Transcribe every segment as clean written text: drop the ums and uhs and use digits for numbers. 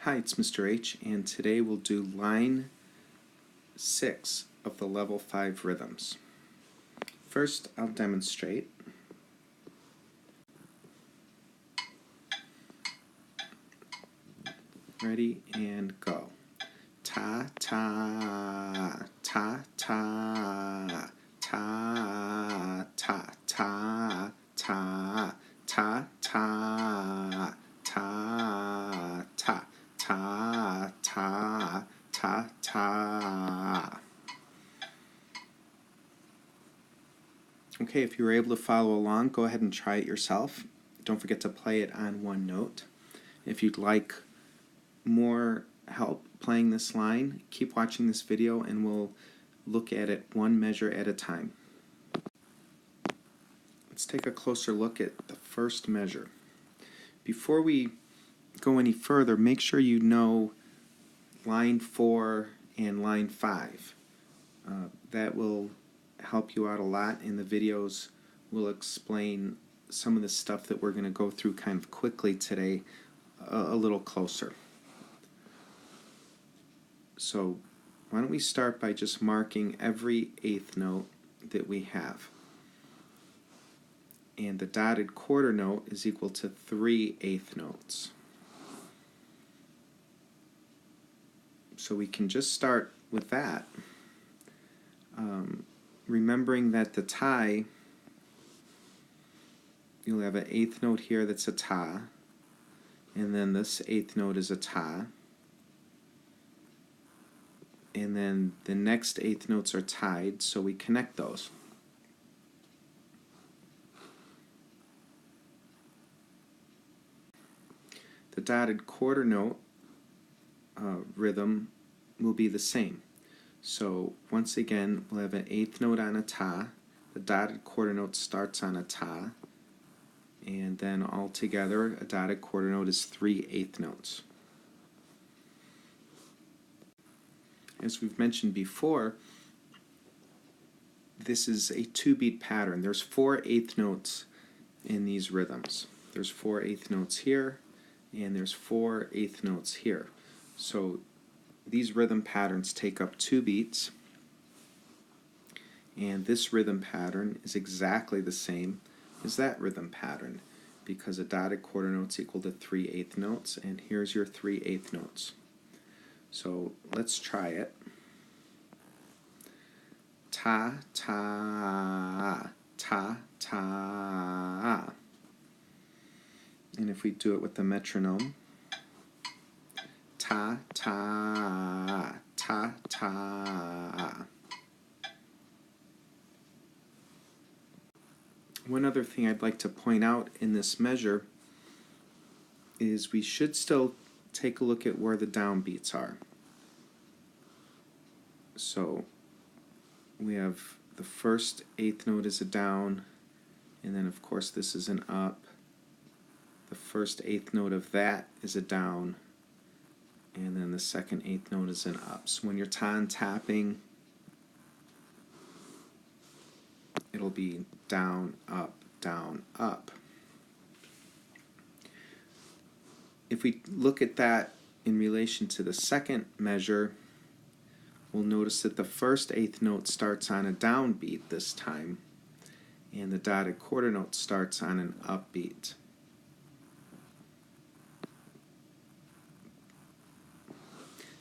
Hi, it's Mr. H, and today we'll do line 6 of the level 5 rhythms. First, I'll demonstrate. Ready and go. Ta ta ta ta ta ta ta ta ta ta ta ta ta ta ta ta. Okay, if you were able to follow along, go ahead and try it yourself. Don't forget to play it on one note. If you'd like more help playing this line, keep watching this video and we'll look at it one measure at a time. Let's take a closer look at the first measure. Before we go any further, make sure you know line 4 and line 5. That will help you out a lot in the videos. We'll explain some of the stuff that we're going to go through kind of quickly today a little closer. So why don't we start by just marking every eighth note that we have. And the dotted quarter note is equal to 3 eighth notes. So we can just start with that. Remembering that the tie, you'll have an eighth note here that's a ta, and then this eighth note is a ta, and then the next eighth notes are tied, so we connect those. The dotted quarter note rhythm will be the same. So once again, we'll have an eighth note on a ta, the dotted quarter note starts on a ta, and then altogether a dotted quarter note is 3 eighth notes. As we've mentioned before, this is a 2-beat pattern. There's 4 eighth notes in these rhythms. There's 4 eighth notes here, and there's 4 eighth notes here. So these rhythm patterns take up 2 beats, and this rhythm pattern is exactly the same as that rhythm pattern because a dotted quarter note's equal to 3 eighth notes, and here's your 3 eighth notes. So let's try it. Ta ta ta ta. And if we do it with the metronome, ta ta ta ta. One other thing I'd like to point out in this measure is we should still take a look at where the downbeats are. So we have the first eighth note is a down, and then of course this is an up. The first eighth note of that is a down, and then the second eighth note is an up. So when you're tapping, it'll be down, up, down, up. If we look at that in relation to the second measure, we'll notice that the first eighth note starts on a downbeat this time, and the dotted quarter note starts on an upbeat.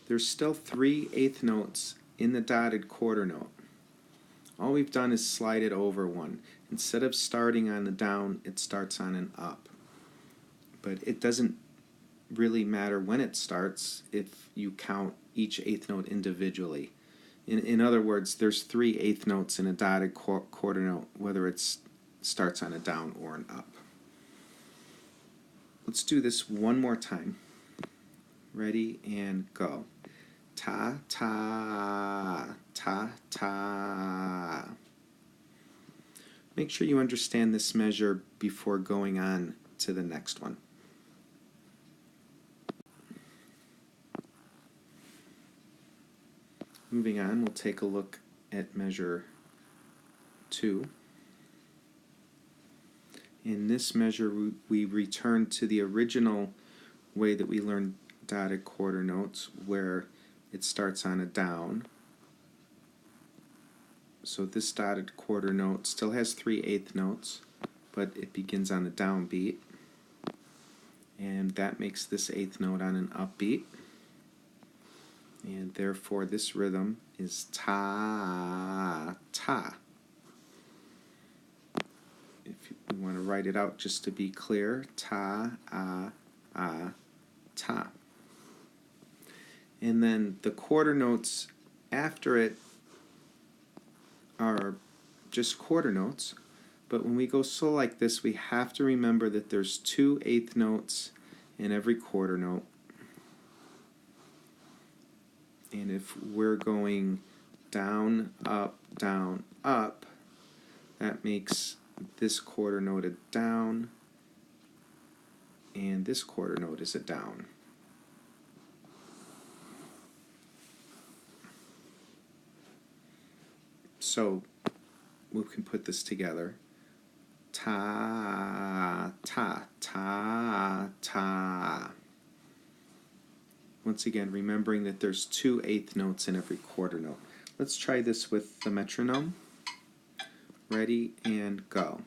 There's still 3 eighth notes in the dotted quarter note. All we've done is slide it over one. Instead of starting on the down, it starts on an up. But it doesn't really matter when it starts if you count each eighth note individually. In other words, there's 3 eighth notes in a dotted quarter note, whether it starts on a down or an up. Let's do this one more time. Ready and go. Ta ta ta ta. Make sure you understand this measure before going on to the next one. Moving on, we'll take a look at measure 2. In this measure, we return to the original way that we learned dotted quarter notes where it starts on a down. So this dotted quarter note still has 3/8 notes, but it begins on a downbeat, and that makes this eighth note on an upbeat, and therefore this rhythm is ta, ta. If you want to write it out just to be clear, ta, ta. And then the quarter notes after it are just quarter notes, but when we go slow like this, we have to remember that there's 2/8 notes in every quarter note. And if we're going down, up, that makes this quarter note a down, and this quarter note is a down. So we can put this together. Ta, ta, ta, ta. Once again, remembering that there's 2/8 notes in every quarter note. Let's try this with the metronome. Ready and go.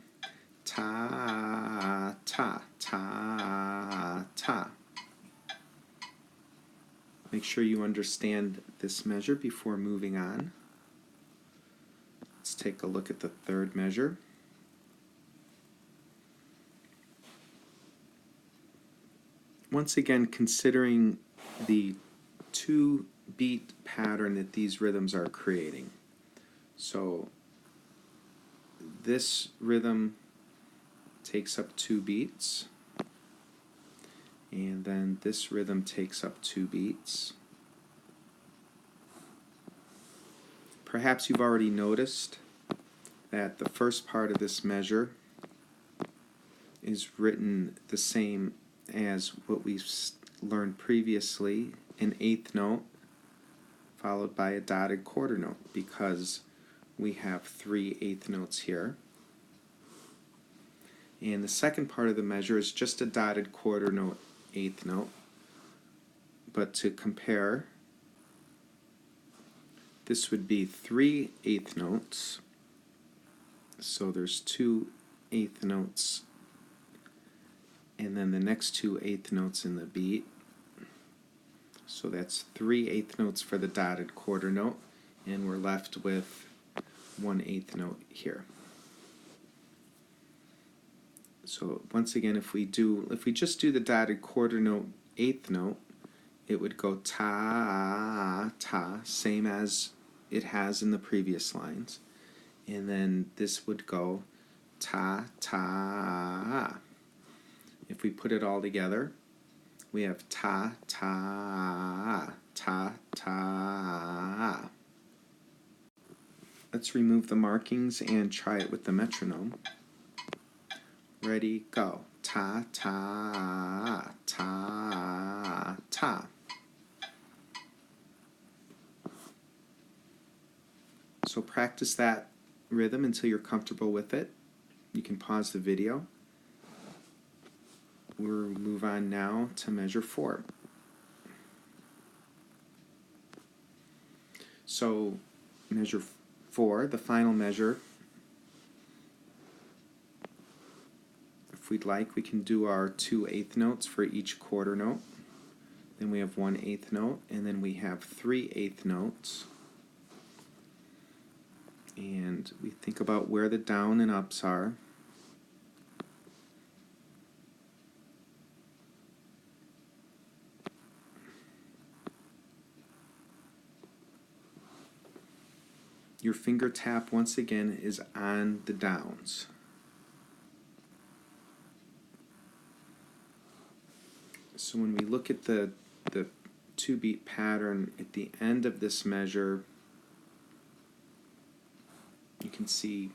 Ta, ta, ta, ta. Make sure you understand this measure before moving on. Let's take a look at the third measure. Once again, considering the 2-beat pattern that these rhythms are creating. So this rhythm takes up 2 beats, and then this rhythm takes up 2 beats. Perhaps you've already noticed that the first part of this measure is written the same as what we've learned previously, an eighth note followed by a dotted quarter note, because we have 3/8 notes here. And the second part of the measure is just a dotted quarter note, eighth note. But to compare, this would be 3/8 notes. So there's 2/8 notes, and then the next 2/8 notes in the beat. So that's 3/8 notes for the dotted quarter note, and we're left with 1/8 note here. So once again, if we just do the dotted quarter note, eighth note, it would go ta, ta, same as it has in the previous lines. And then this would go ta, ta. If we put it all together, we have ta, ta, ta, ta. Let's remove the markings and try it with the metronome. Ready, go. Ta, ta, ta, ta. So practice that rhythm until you're comfortable with it. You can pause the video. We'll move on now to measure 4. So measure 4, the final measure, if we'd like, we can do our 2/8 notes for each quarter note. Then we have 1/8 note, and then we have 3/8 notes. And we think about where the down and ups are. Your finger tap, once again, is on the downs. So when we look at the 2-beat pattern at the end of this measure, you can see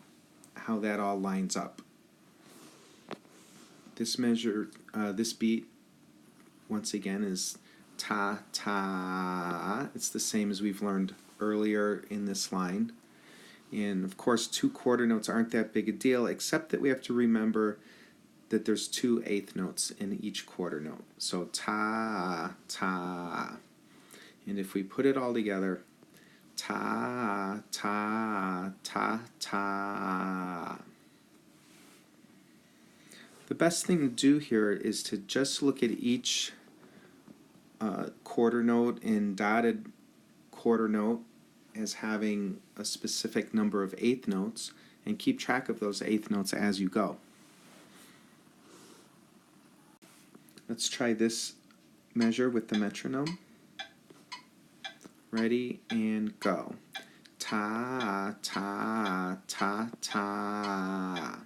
how that all lines up. This measure, this beat, once again, is ta, ta. It's the same as we've learned earlier in this line. And of course, 2 quarter notes aren't that big a deal, except that we have to remember that there's 2 eighth notes in each quarter note. So ta, ta. And if we put it all together, ta, ta, ta, ta. The best thing to do here is to just look at each quarter note and dotted quarter note as having a specific number of eighth notes, and keep track of those eighth notes as you go. Let's try this measure with the metronome. Ready and go. Ta, ta, ta, ta.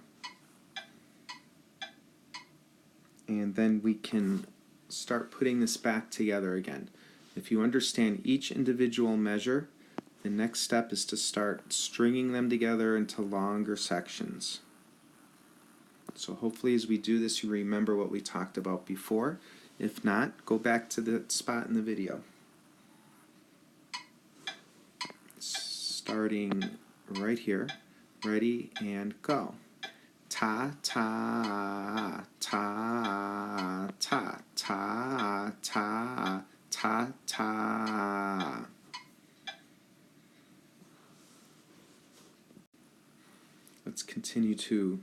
And then we can start putting this back together again. If you understand each individual measure, the next step is to start stringing them together into longer sections. So hopefully as we do this you remember what we talked about before. If not, go back to the spot in the video. Starting right here. Ready and go. Ta, ta, ta, ta, ta, ta, ta, ta. Let's continue to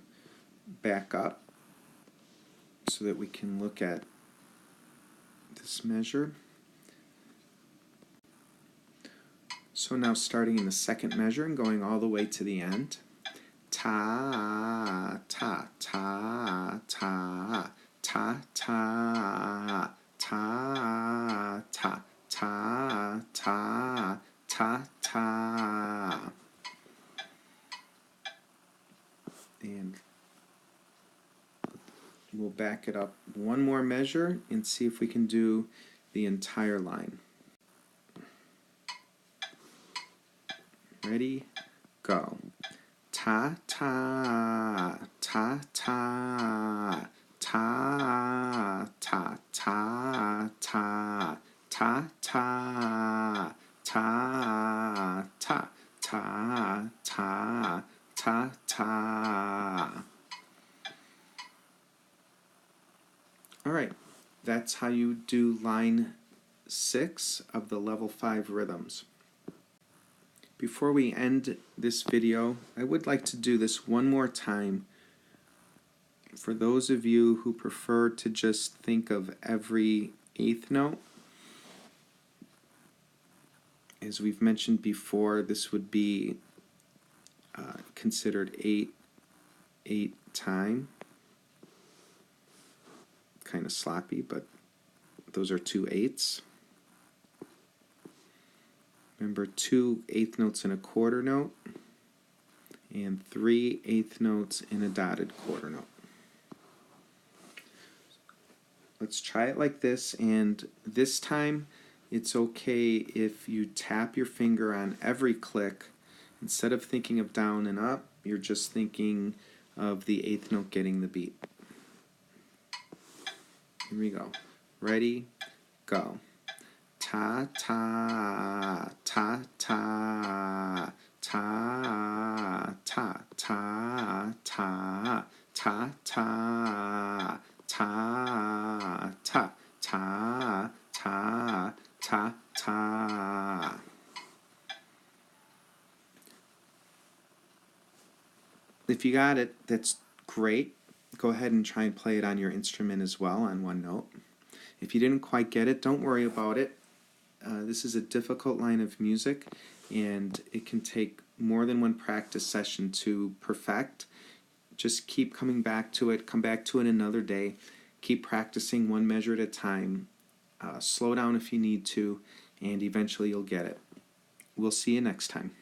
back up so that we can look at this measure. So now starting in the second measure and going all the way to the end. Ta, ta, ta, ta, ta, ta, ta, ta, ta, ta, ta, ta. And we'll back it up one more measure and see if we can do the entire line. Ready, go. Ta, ta, ta, ta, ta, ta, ta, ta, ta, ta, ta, ta, ta, ta, ta, ta. All right, that's how you do line 6 of the level 5 rhythms. Before we end this video, I would like to do this one more time for those of you who prefer to just think of every eighth note. As we've mentioned before, this would be considered 8 time. Kind of sloppy, but those are 2 eighths. Remember, 2 eighth notes in a quarter note and 3 eighth notes in a dotted quarter note. Let's try it like this, and this time it's okay if you tap your finger on every click. Instead of thinking of down and up, you're just thinking of the eighth note getting the beat. Here we go. Ready, go. Ta, ta, ta, ta, ta, ta, ta, ta, ta, ta, ta, ta, ta, ta, ta, ta. If you got it, that's great. Go ahead and try and play it on your instrument as well on one note. If you didn't quite get it, don't worry about it. This is a difficult line of music, and it can take more than one practice session to perfect. Just keep coming back to it. Come back to it another day. Keep practicing one measure at a time. Slow down if you need to, and eventually you'll get it. We'll see you next time.